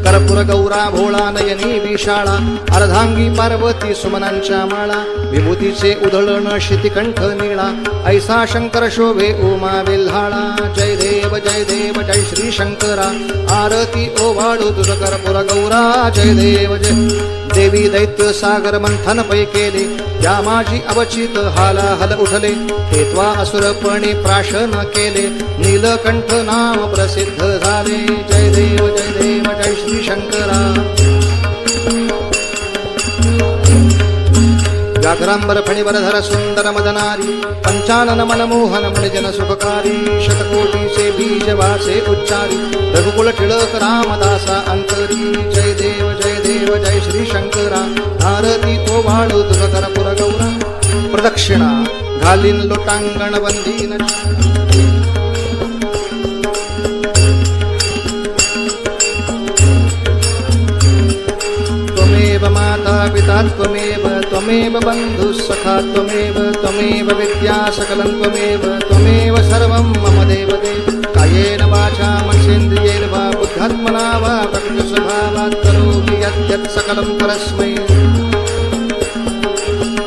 कर्पूर गौरा भोळा नयनी विशाळा, अर्धांगी पार्वती सुमनांच्या माळा. विभूतीचे उधळण शितिकंठ निळा, ऐसा शंकर शोभे उमा विल्हाळा. जय देव जय श्री शंकरा, आरती ओवाळू तुझ कर्पूर गौरा. जय देव जय. देवी दैत्य सागर मंथन पै केले, या माझी अवचित हालाहल उठले. हेत्वा असुरपणे प्राशन केले, नीलकंठ नाम प्रसिद्ध झाले. जय देव जय श्री शंकरा. व्याघ्रांबर फणिवरधर सुंदर मदनारी, पंचानन मनमोहन मणिजन सुखकारी. शतकोटीचे बीज वासे उच्चारी, रघुकुल टिळक रामदासा अंतरी. जय देव जय श्री शंकरा, आरती ओवाळू तुझ कर्पूर गौरा. प्रदक्षिणा घालीन लोटांगण बंदीन, त्वमेव माता पिता त्वमेव बंधु सखा त्वमेव विद्या सकलं त्वमेव सर्वं मम देव देव. कायेन वाचा मनसेन्द्रियेण वा बुद्ध्यात्मना वा प्रकृतिस्वभावात् करोमि यद्यत् सकलं परस्मै.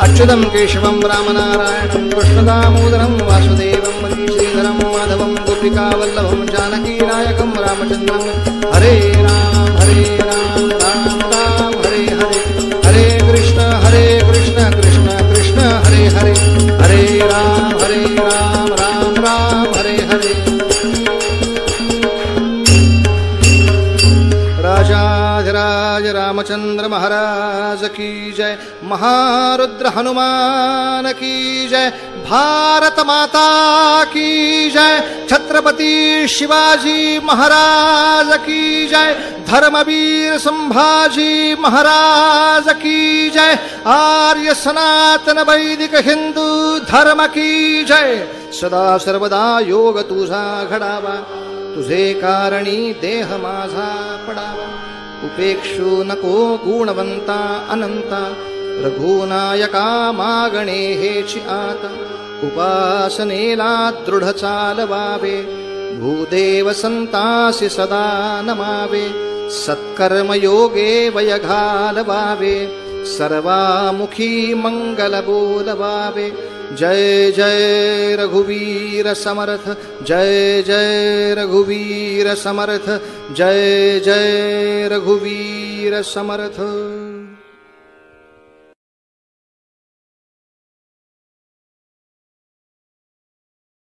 अच्युतं केशवं रामनारायणं कृष्णदामोदरं वासुदेवं श्रीधरं माधवं गोपिकावल्लभं जानकीनायकं रामचन्द्रं. हरे राम राम राम हरे हरे, हरे कृष्ण कृष्ण कृष्ण हरे हरे, हरे राम राम राम हरे हरे. राजाधिराज रामचंद्र महाराज की जय. महारुद्र हनुमान की जय. भारत माता की जय. छत्रपती शिवाजी महाराज की जय. धर्मवीर संभाजी महाराज की जय. आर्य सनातन वैदिक हिंदू धर्म की जय. सदा सर्वदा योग तुझा घडावा, तुझे कारणी देह माझा पडावा. उपेक्षू नको गुणवंता अनंता, रघुनायका मागणे हेची आता. उपासनेला दृढ चालवावे, भूदेव संतासी सदा नमावे. सत्कर्मयोगे वय घालवावे, सर्वामुखी मंगल बोलवावे. जय जय रघुवीर समर्थ, जय जय रघुवीर समर्थ, जय जय रघुवीर समर्थ.